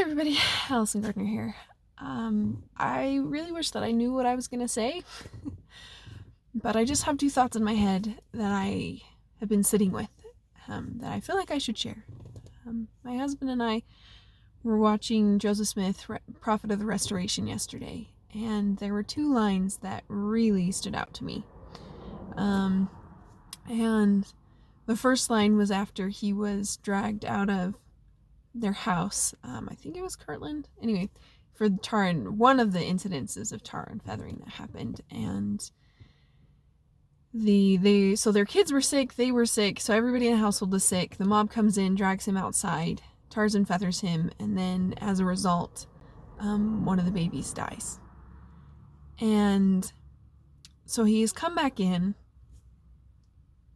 Hey everybody, Allison Gardner here. I really wish that I knew what I was going to say, but I just have two thoughts in my head that I have been sitting with that I feel like I should share. My husband and I were watching Joseph Smith, Prophet of the Restoration, yesterday, and there were two lines that really stood out to me. And the first line was after he was dragged out of their house. I think it was Kirtland. Anyway, for tar and one of the incidences of tar and feathering that happened, and so their kids were sick, they were sick, so everybody in the household was sick. The mob comes in, drags him outside, tars and feathers him, and then as a result, one of the babies dies. And so he's come back in,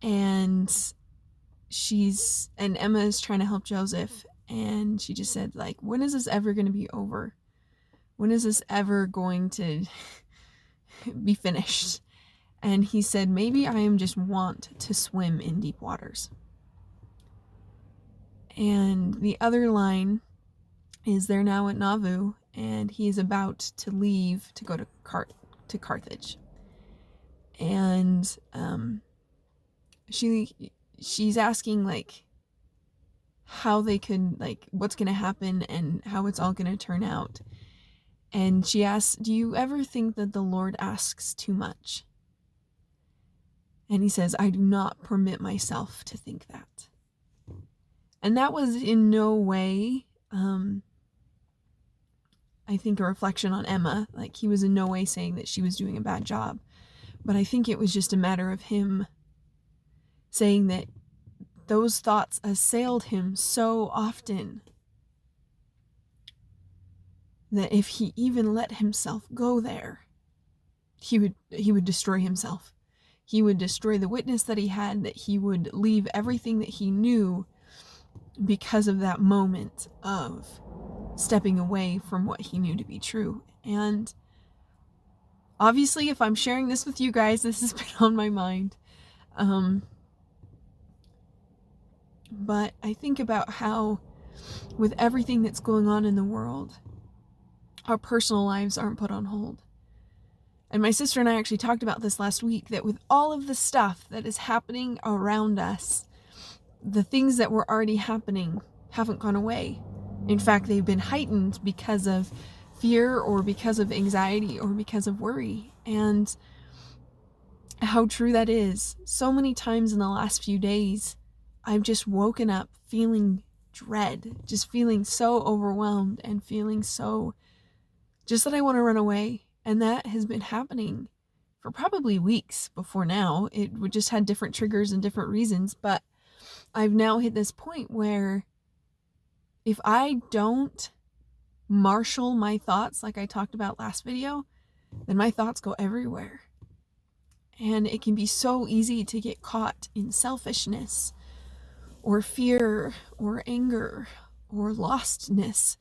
and Emma is trying to help Joseph. And she just said, like, when is this ever going to be over? When is this ever going to be finished? And he said, maybe I am just want to swim in deep waters. And the other line is they're now at Nauvoo, and he is about to leave to go to Carthage. And she's asking, like, how they could, like, what's going to happen and how it's all going to turn out. And she asks, do you ever think that the Lord asks too much? And he says, I do not permit myself to think that. And that was in no way, I think, a reflection on Emma. Like, he was in no way saying that she was doing a bad job. But I think it was just a matter of him saying that those thoughts assailed him so often that if he even let himself go there, he would destroy himself. He would destroy the witness that he had, that he would leave everything that he knew because of that moment of stepping away from what he knew to be true. And obviously, if I'm sharing this with you guys, this has been on my mind. But I think about how, with everything that's going on in the world, our personal lives aren't put on hold. And my sister and I actually talked about this last week, that with all of the stuff that is happening around us, the things that were already happening haven't gone away. In fact, they've been heightened because of fear or because of anxiety or because of worry. And how true that is. So many times in the last few days, I've just woken up feeling dread, just feeling so overwhelmed and feeling so just that I want to run away. And that has been happening for probably weeks before now. It would just had different triggers and different reasons, but I've now hit this point where if I don't marshal my thoughts like I talked about last video, then my thoughts go everywhere. And it can be so easy to get caught in selfishness or fear or anger or lostness.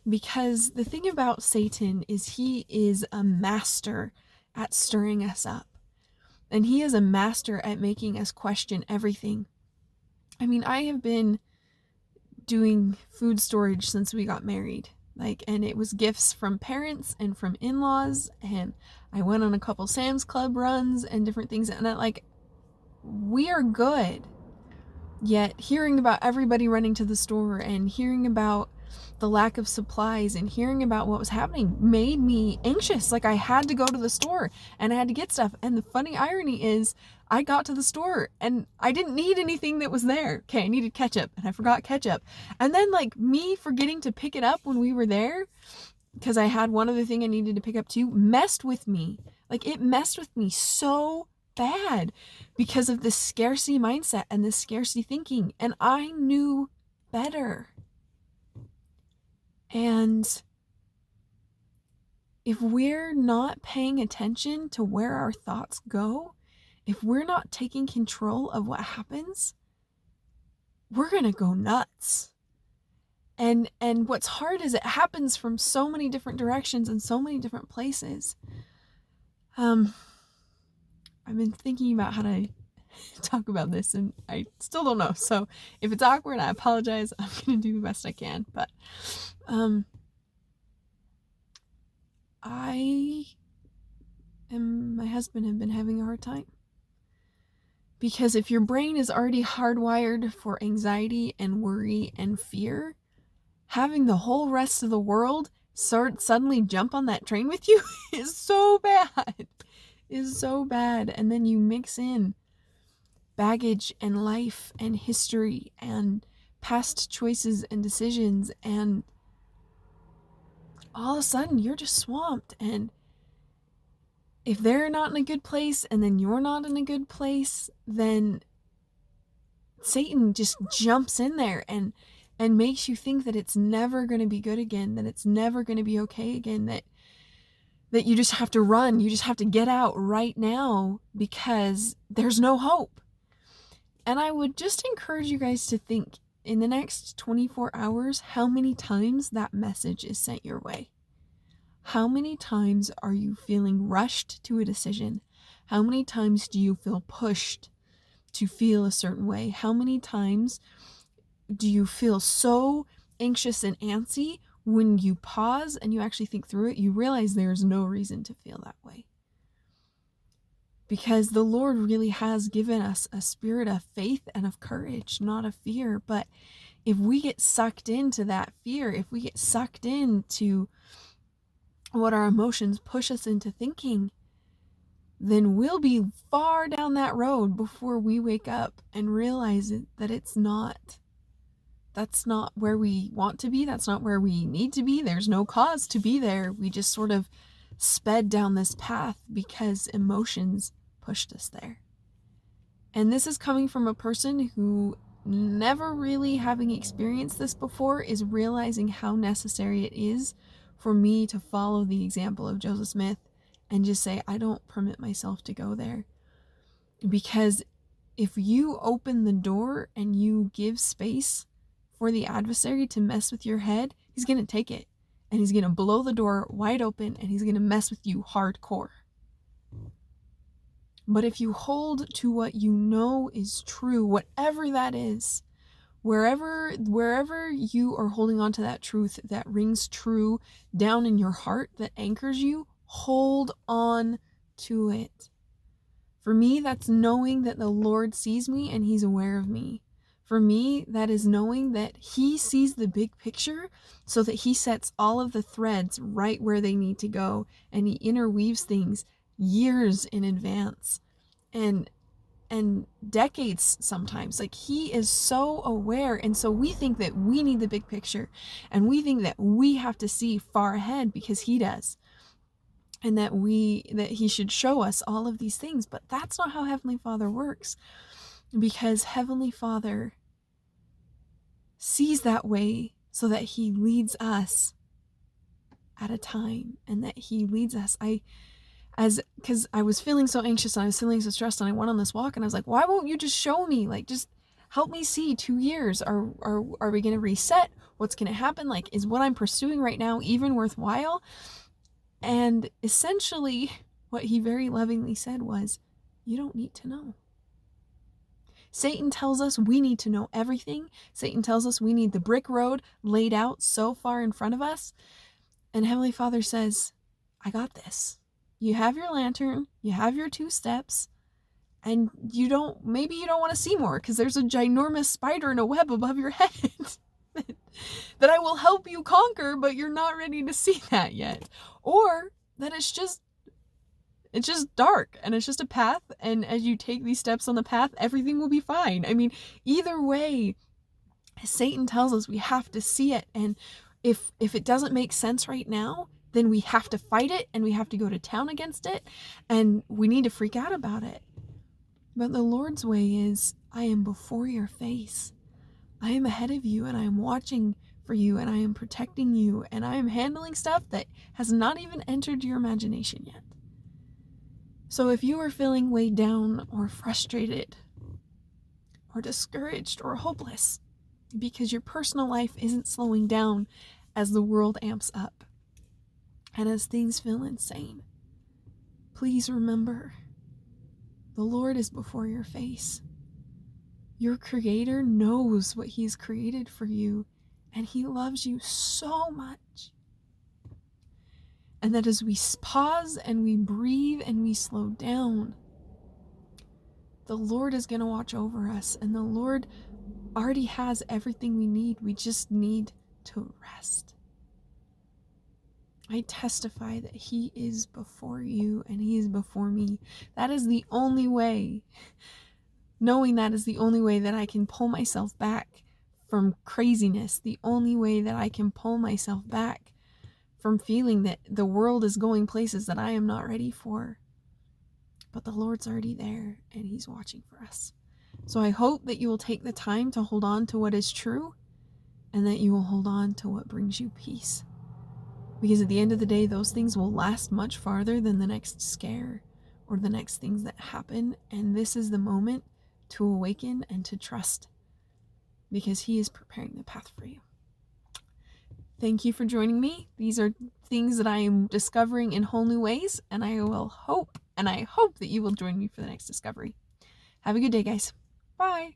Because the thing about Satan is he is a master at stirring us up. And he is a master at making us question everything. I mean, I have been doing food storage since we got married. And it was gifts from parents and from in-laws. And I went on a couple Sam's Club runs and different things. And we are good. Yet hearing about everybody running to the store and hearing about the lack of supplies and hearing about what was happening made me anxious. Like, I had to go to the store and I had to get stuff. And the funny irony is I got to the store and I didn't need anything that was there. Okay, I needed ketchup and I forgot ketchup. And then, like, me forgetting to pick it up when we were there, because I had one other thing I needed to pick up too, messed with me. Like, it messed with me so bad because of this scarcity mindset and this scarcity thinking. And I knew better. And if we're not paying attention to where our thoughts go, if we're not taking control of what happens, we're going to go nuts. And what's hard is it happens from so many different directions and so many different places. I've been thinking about how to talk about this, and I still don't know. So if it's awkward, I apologize. I'm going to do the best I can. But I and my husband have been having a hard time. Because if your brain is already hardwired for anxiety and worry and fear, having the whole rest of the world suddenly jump on that train with you is so bad. Is so bad. And then you mix in baggage and life and history and past choices and decisions, and all of a sudden you're just swamped. And if they're not in a good place and then you're not in a good place, then Satan just jumps in there and makes you think that it's never going to be good again, that it's never going to be okay again, that you just have to run, you just have to get out right now because there's no hope. And I would just encourage you guys to think in the next 24 hours how many times that message is sent your way. How many times are you feeling rushed to a decision? How many times do you feel pushed to feel a certain way? How many times do you feel so anxious and antsy when you pause and you actually think through it, you realize there's no reason to feel that way? Because the Lord really has given us a spirit of faith and of courage, not of fear. But if we get sucked into that fear, if we get sucked into what our emotions push us into thinking, then we'll be far down that road before we wake up and realize that that's not where we want to be. That's not where we need to be. There's no cause to be there. We just sort of sped down this path because emotions pushed us there. And this is coming from a person who, never really having experienced this before, is realizing how necessary it is for me to follow the example of Joseph Smith and just say, I don't permit myself to go there. Because if you open the door and you give space for the adversary to mess with your head, he's going to take it and he's going to blow the door wide open and he's going to mess with you hardcore. But if you hold to what you know is true, whatever that is, wherever you are holding on to that truth that rings true down in your heart, that anchors you, hold on to it. For me, that's knowing that the Lord sees me and he's aware of me. For me, that is knowing that he sees the big picture so that he sets all of the threads right where they need to go, and he interweaves things years in advance and decades sometimes. Like, he is so aware. And so we think that we need the big picture and we think that we have to see far ahead because he does. And that he should show us all of these things. But that's not how Heavenly Father works. Because Heavenly Father sees that way so that he leads us at a time. And that he leads us. Because I was feeling so anxious and I was feeling so stressed, and I went on this walk and I was like, why won't you just show me? Like, just help me see 2 years. Are we going to reset? What's going to happen? Like, is what I'm pursuing right now even worthwhile? And essentially, what he very lovingly said was, you don't need to know. Satan tells us we need to know everything. Satan tells us we need the brick road laid out so far in front of us. And Heavenly Father says, I got this. You have your lantern, you have your 2 steps, and maybe you don't want to see more because there's a ginormous spider in a web above your head that I will help you conquer, but you're not ready to see that yet. Or that it's just dark and it's just a path, and as you take these steps on the path, everything will be fine. I mean, either way, Satan tells us we have to see it, and if it doesn't make sense right now, then we have to fight it and we have to go to town against it and we need to freak out about it. But the Lord's way is, I am before your face. I am ahead of you and I am watching for you and I am protecting you and I am handling stuff that has not even entered your imagination yet. So if you are feeling weighed down or frustrated or discouraged or hopeless because your personal life isn't slowing down as the world amps up, and as things feel insane, please remember The Lord is before your face. Your Creator knows what He's created for you, and He loves you so much. And that as we pause and we breathe and we slow down, the Lord is going to watch over us, and the Lord already has everything we need. We just need to rest. I testify that He is before you and He is before me. That is the only way. Knowing that is the only way that I can pull myself back from craziness. The only way that I can pull myself back from feeling that the world is going places that I am not ready for. But the Lord's already there and He's watching for us. So I hope that you will take the time to hold on to what is true, and that you will hold on to what brings you peace. Because at the end of the day, those things will last much farther than the next scare or the next things that happen. And this is the moment to awaken and to trust, because He is preparing the path for you. Thank you for joining me. These are things that I am discovering in whole new ways, and I hope that you will join me for the next discovery. Have a good day, guys. Bye.